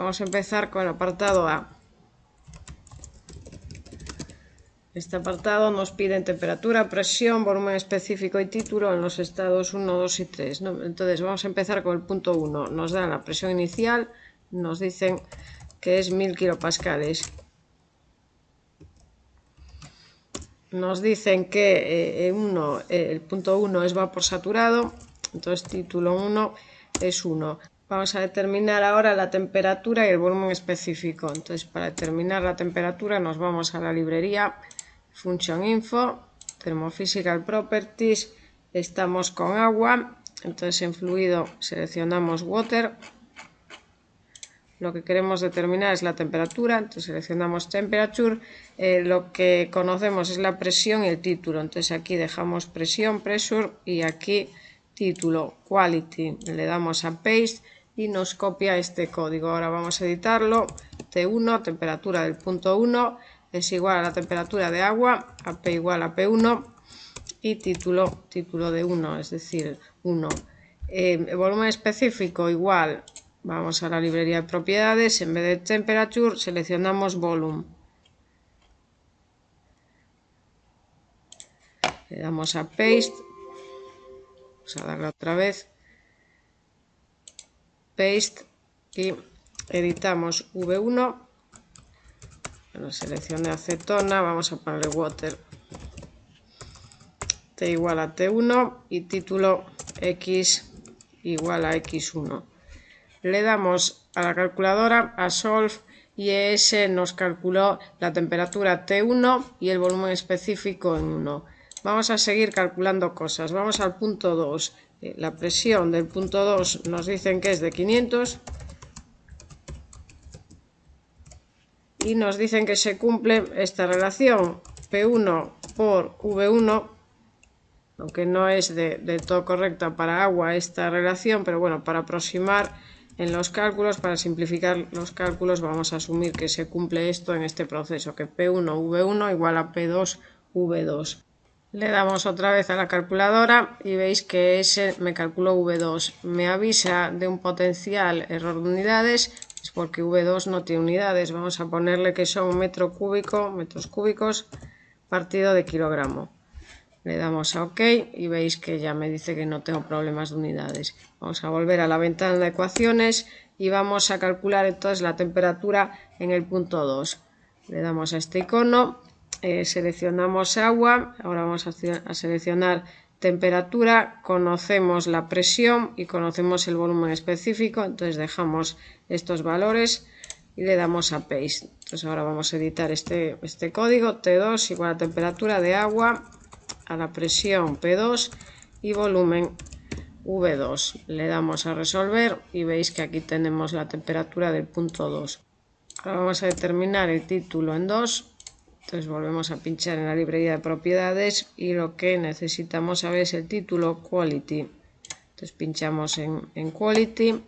Vamos a empezar con el apartado A. Este apartado nos pide temperatura, presión, volumen específico y título en los estados 1, 2 y 3, ¿no? Entonces vamos a empezar con el punto 1. Nos dan la presión inicial, nos dicen que es 1000 kilopascales. Nos dicen que el punto 1 es vapor saturado, entonces título 1 es 1. Vamos a determinar ahora la temperatura y el volumen específico. Entonces, para determinar la temperatura nos vamos a la librería Function Info, Thermophysical Properties, estamos con agua, entonces en fluido seleccionamos Water. Lo que queremos determinar es la temperatura, entonces seleccionamos Temperature. Lo que conocemos es la presión y el título, entonces aquí dejamos presión, Pressure, y aquí título, Quality. Le damos a Paste y nos copia este código. Ahora vamos a editarlo. T1, temperatura del punto 1, es igual a la temperatura de agua, AP igual a P1, y título de 1, es decir, 1. El volumen específico igual. Vamos a la librería de propiedades, en vez de Temperature seleccionamos Volume. Le damos a Paste, vamos a darle otra vez, Paste, y editamos V1, bueno, seleccioné acetona, vamos a ponerle Water, T igual a T1 y título X igual a X1. Le damos a la calculadora, a Solve, y ese nos calculó la temperatura T1 y el volumen específico en 1. Vamos a seguir calculando cosas. Vamos al punto 2. La presión del punto 2 nos dicen que es de 500 y nos dicen que se cumple esta relación P1 por V1, aunque no es de todo correcta para agua esta relación, pero bueno, para aproximar en los cálculos, para simplificar los cálculos, vamos a asumir que se cumple esto en este proceso, que P1V1 igual a P2V2. Le damos otra vez a la calculadora y veis que ese me calculó V2. Me avisa de un potencial error de unidades, es porque V2 no tiene unidades. Vamos a ponerle que son metros cúbicos partido de kilogramo. Le damos a OK y veis que ya me dice que no tengo problemas de unidades. Vamos a volver a la ventana de ecuaciones y vamos a calcular entonces la temperatura en el punto 2. Le damos a este icono, seleccionamos agua, ahora vamos a seleccionar temperatura, conocemos la presión y conocemos el volumen específico, entonces dejamos estos valores y le damos a Paste. Entonces ahora vamos a editar este código, T2 igual a temperatura de agua, a la presión P2 y volumen V2. Le damos a resolver y veis que aquí tenemos la temperatura del punto 2. Ahora vamos a determinar el título en 2. Entonces volvemos a pinchar en la librería de propiedades y lo que necesitamos saber es el título Quality. Entonces pinchamos en Quality.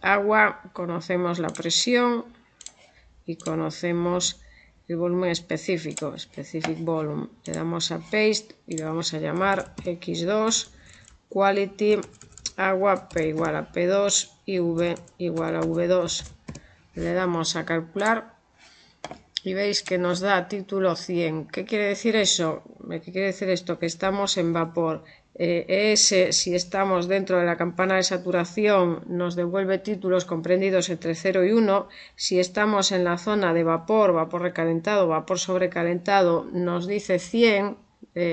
Agua, conocemos la presión y conocemos el volumen específico, Specific Volume. Le damos a Paste y le vamos a llamar X2, Quality, agua, P igual a P2 y V igual a V2. Le damos a calcular y veis que nos da título 100. ¿Qué quiere decir eso? ¿Qué quiere decir esto? Que estamos en vapor. Si estamos dentro de la campana de saturación, nos devuelve títulos comprendidos entre 0 y 1. Si estamos en la zona de vapor, vapor recalentado, vapor sobrecalentado, nos dice 100.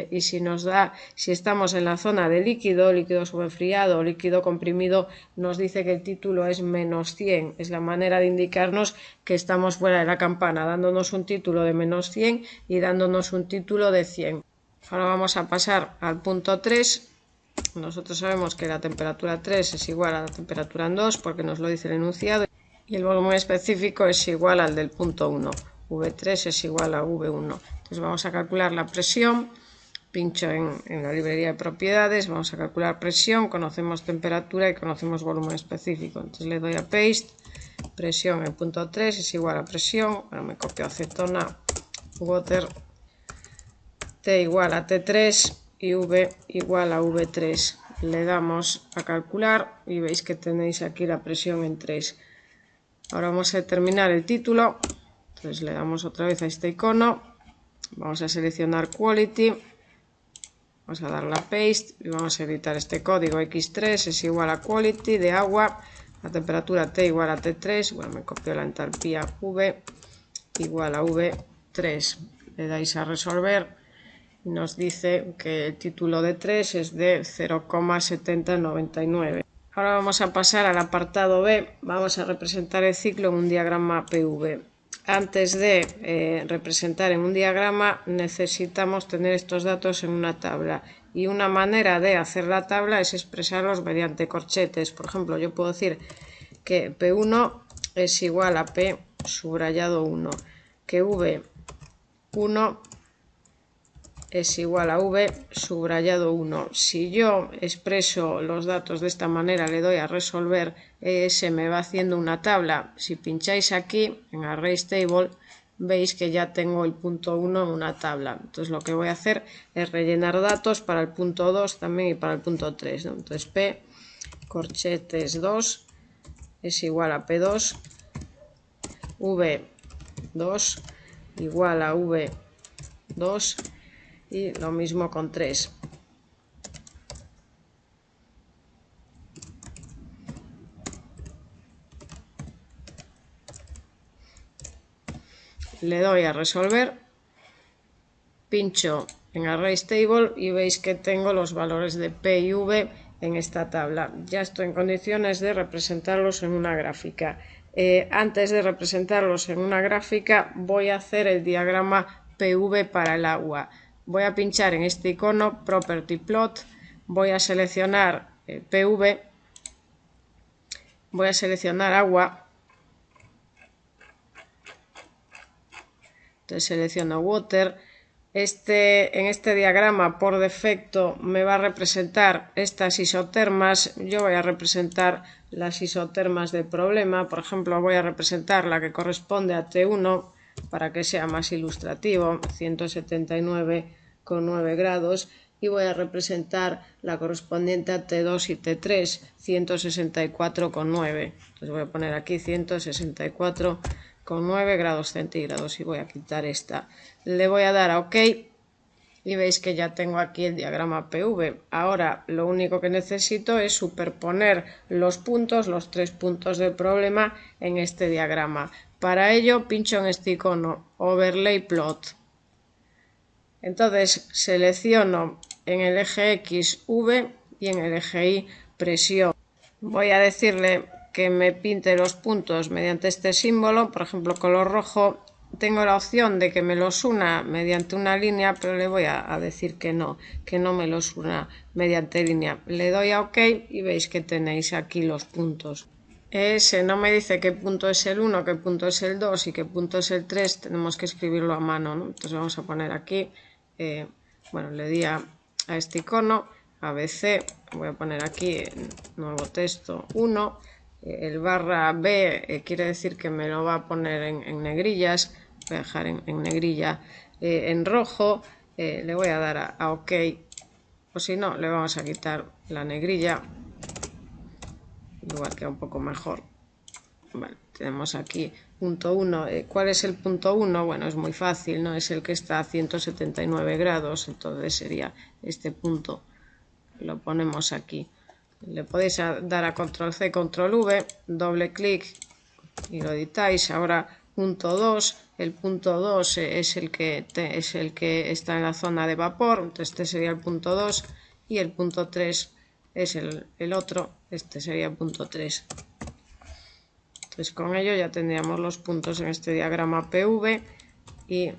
Y si estamos en la zona de líquido, líquido sobrefriado, líquido comprimido, nos dice que el título es menos 100. Es la manera de indicarnos que estamos fuera de la campana, dándonos un título de menos 100 y dándonos un título de 100. Ahora vamos a pasar al punto 3. Nosotros sabemos que la temperatura 3 es igual a la temperatura en 2 porque nos lo dice el enunciado y el volumen específico es igual al del punto 1. V3 es igual a V1. Entonces vamos a calcular la presión. Pincho en la librería de propiedades, vamos a calcular presión, conocemos temperatura y conocemos volumen específico. Entonces le doy a Paste, presión en punto 3 es igual a presión, bueno, me copio acetona, Water, T igual a T3 y V igual a V3. Le damos a calcular y veis que tenéis aquí la presión en 3. Ahora vamos a determinar el título. Entonces le damos otra vez a este icono. Vamos a seleccionar Quality. Vamos a dar la Paste y vamos a editar este código. X3 es igual a Quality de agua. La temperatura T igual a T3. Bueno, me copio la entalpía V igual a V3. Le dais a resolver y nos dice que el título de 3 es de 0,7099. Ahora vamos a pasar al apartado B. Vamos a representar el ciclo en un diagrama PV. Antes de representar en un diagrama necesitamos tener estos datos en una tabla. Y una manera de hacer la tabla es expresarlos mediante corchetes. Por ejemplo, yo puedo decir que P1 es igual a P subrayado 1, que V1 es igual a V subrayado 1. Si yo expreso los datos de esta manera, le doy a resolver, se me va haciendo una tabla. Si pincháis aquí en Arrays Table, veis que ya tengo el punto 1 en una tabla. Entonces lo que voy a hacer es rellenar datos para el punto 2 también y para el punto 3, ¿no? Entonces P corchetes 2 es igual a P2, V2 igual a V2 y lo mismo con 3. Le doy a resolver, pincho en Arrays Table y veis que tengo los valores de P y V en esta tabla. Ya estoy en condiciones de representarlos en una gráfica. Antes de representarlos en una gráfica voy a hacer el diagrama PV para el agua. Voy a pinchar en este icono Property Plot, voy a seleccionar PV, voy a seleccionar agua, entonces selecciono Water. En este diagrama por defecto me va a representar estas isotermas. Yo voy a representar las isotermas del problema. Por ejemplo, voy a representar la que corresponde a T1 para que sea más ilustrativo, 179,9 grados. Y voy a representar la correspondiente a T2 y T3, 164,9. Entonces voy a poner aquí 164,9 grados centígrados y voy a quitar esta. Le voy a dar a OK y veis que ya tengo aquí el diagrama PV. Ahora lo único que necesito es superponer los puntos, los 3 puntos del problema en este diagrama. Para ello pincho en este icono Overlay Plot. Entonces selecciono en el eje X V y en el eje Y presión. Voy a decirle que me pinte los puntos mediante este símbolo, por ejemplo color rojo. Tengo la opción de que me los una mediante una línea, pero le voy a decir que no me los una mediante línea. Le doy a OK y veis que tenéis aquí los puntos. No me dice qué punto es el 1, qué punto es el 2 y qué punto es el 3, tenemos que escribirlo a mano, ¿no? Entonces vamos a poner aquí, bueno, le di a este icono, ABC, voy a poner aquí nuevo texto 1, el barra B quiere decir que me lo va a poner en negrillas, voy a dejar en negrilla en rojo, le voy a dar a OK, o si no, le vamos a quitar la negrilla. Igual queda un poco mejor. Vale, tenemos aquí punto 1. ¿Cuál es el punto 1? Bueno, es muy fácil, ¿no? Es el que está a 179 grados, entonces sería este punto. Lo ponemos aquí. Le podéis dar a control C, control V, doble clic y lo editáis. Ahora punto 2. El punto 2 es el que está en la zona de vapor, entonces este sería el punto 2 y el punto 3 es el otro, este sería el punto 3. Entonces con ello ya tendríamos los puntos en este diagrama PV y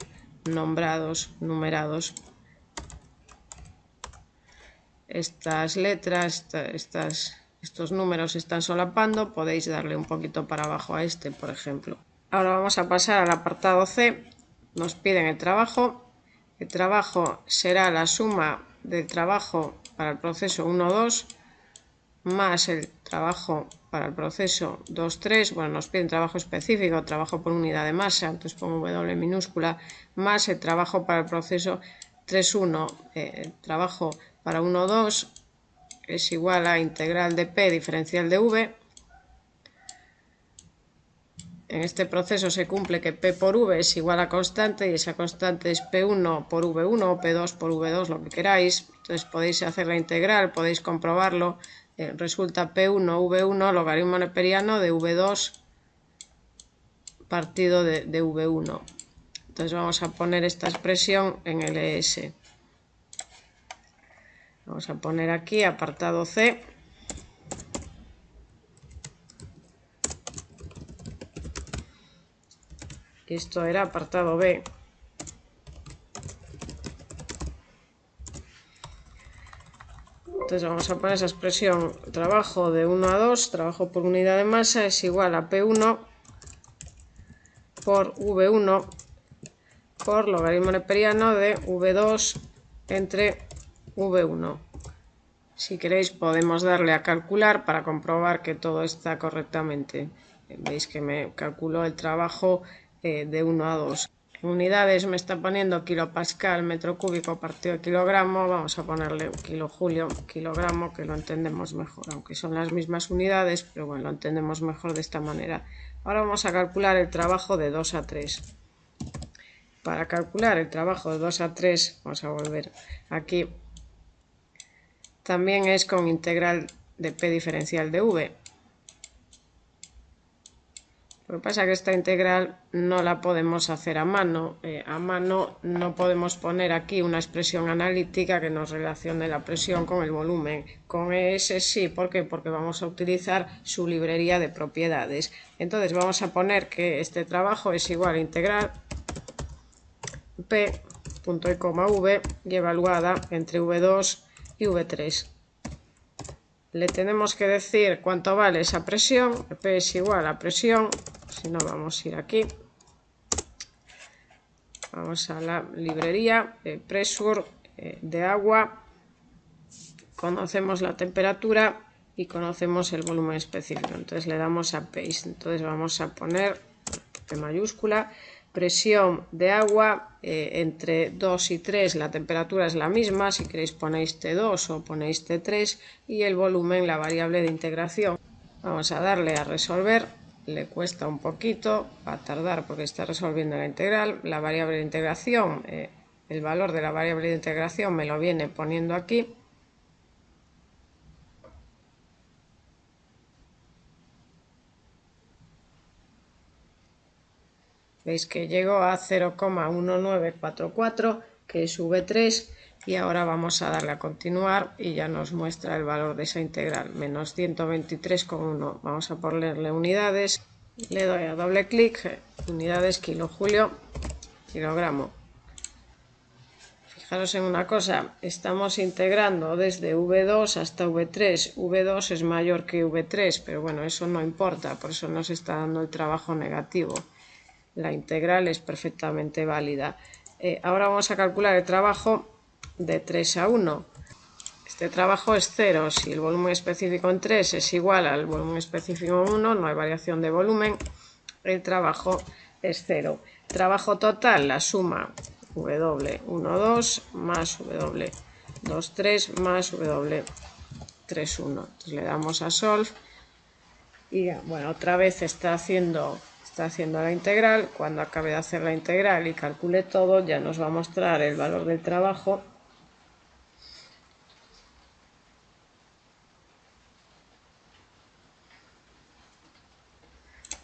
nombrados, numerados. Estas letras, estos números se están solapando, podéis darle un poquito para abajo a este, por ejemplo. Ahora vamos a pasar al apartado C, nos piden el trabajo será la suma del trabajo para el proceso 1-2 más el trabajo para el proceso 2-3, bueno, nos piden trabajo específico, trabajo por unidad de masa, entonces pongo W minúscula, más el trabajo para el proceso 3-1, trabajo para 1-2 es igual a integral de P diferencial de V en este proceso se cumple que P por V es igual a constante y esa constante es P1 por V1 o P2 por V2, lo que queráis. Entonces podéis hacer la integral, podéis comprobarlo. Resulta P1 V1 logaritmo neperiano de V2 partido de V1. Entonces vamos a poner esta expresión en LS. Vamos a poner aquí apartado C. Esto era apartado B. Entonces vamos a poner esa expresión, trabajo de 1 a 2, trabajo por unidad de masa es igual a P1 por V1 por logaritmo neperiano de V2 entre V1. Si queréis podemos darle a calcular para comprobar que todo está correctamente. Veis que me calculó el trabajo de 1 a 2. En unidades me está poniendo kilopascal, metro cúbico partido de kilogramo. Vamos a ponerle kilojulio, kilogramo, que lo entendemos mejor, aunque son las mismas unidades, pero bueno, lo entendemos mejor de esta manera. Ahora vamos a calcular el trabajo de 2 a 3. Para calcular el trabajo de 2 a 3, vamos a volver aquí. También es con integral de P diferencial de V. Lo que pasa es que esta integral no la podemos hacer a mano. A mano no podemos poner aquí una expresión analítica que nos relacione la presión con el volumen. Con ES sí, ¿por qué? Porque vamos a utilizar su librería de propiedades. Entonces vamos a poner que este trabajo es igual a integral P, punto y coma V, y evaluada entre V2 y V3. Le tenemos que decir cuánto vale esa presión. P es igual a presión. Si no, vamos a ir aquí. Vamos a la librería, pressure de agua. Conocemos la temperatura y conocemos el volumen específico. Entonces le damos a paste. Entonces vamos a poner P mayúscula. Presión de agua entre 2 y 3, la temperatura es la misma, si queréis ponéis T2 o ponéis T3 y el volumen, la variable de integración. Vamos a darle a resolver, le cuesta un poquito, va a tardar porque está resolviendo la integral. La variable de integración, el valor de la variable de integración me lo viene poniendo aquí. Veis que llegó a 0,1944, que es V3, y ahora vamos a darle a continuar y ya nos muestra el valor de esa integral, menos 123,1. Vamos a ponerle unidades, le doy a doble clic, unidades kilojulio, kilogramo. Fijaros en una cosa, estamos integrando desde V2 hasta V3. V2 es mayor que V3, pero bueno, eso no importa, por eso nos está dando el trabajo negativo. La integral es perfectamente válida. Ahora vamos a calcular el trabajo de 3 a 1. Este trabajo es 0. Si el volumen específico en 3 es igual al volumen específico en 1, no hay variación de volumen, el trabajo es 0. Trabajo total, la suma W12 más W23 más W31. Entonces le damos a solve y bueno, otra vez está haciendo la integral. Cuando acabe de hacer la integral y calcule todo, ya nos va a mostrar el valor del trabajo.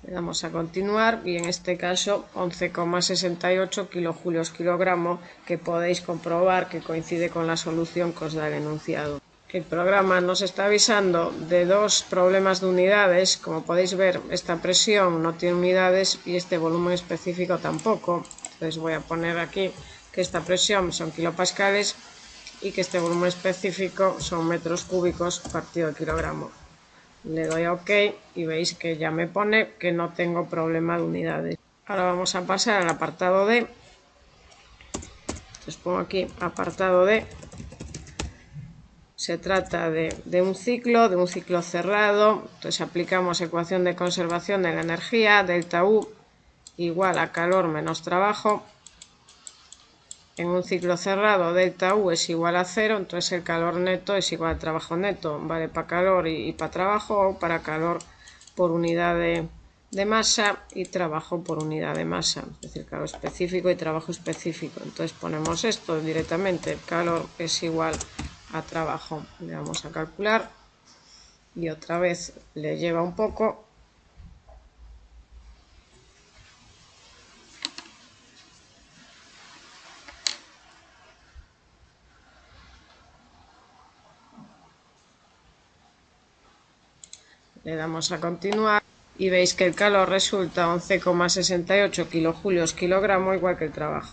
Le damos a continuar y en este caso 11,68 kilojulios kilogramo, que podéis comprobar que coincide con la solución que os da el enunciado. El programa nos está avisando de dos problemas de unidades. Como podéis ver, esta presión no tiene unidades y este volumen específico tampoco. Entonces voy a poner aquí que esta presión son kilopascales y que este volumen específico son metros cúbicos partido de kilogramo. Le doy a OK y veis que ya me pone que no tengo problema de unidades. Ahora vamos a pasar al apartado D. Entonces pongo aquí apartado D. Se trata de un ciclo cerrado. Entonces aplicamos ecuación de conservación de la energía, delta U igual a calor menos trabajo. En un ciclo cerrado, delta U es igual a 0, entonces el calor neto es igual al trabajo neto. Vale para calor y para trabajo, o para calor por unidad de de masa y trabajo por unidad de masa, es decir, calor específico y trabajo específico. Entonces ponemos esto directamente, calor es igual a trabajo. Le vamos a calcular y otra vez le lleva un poco. Le damos a continuar y veis que el calor resulta 11,68 kilojulios kilogramo, igual que el trabajo.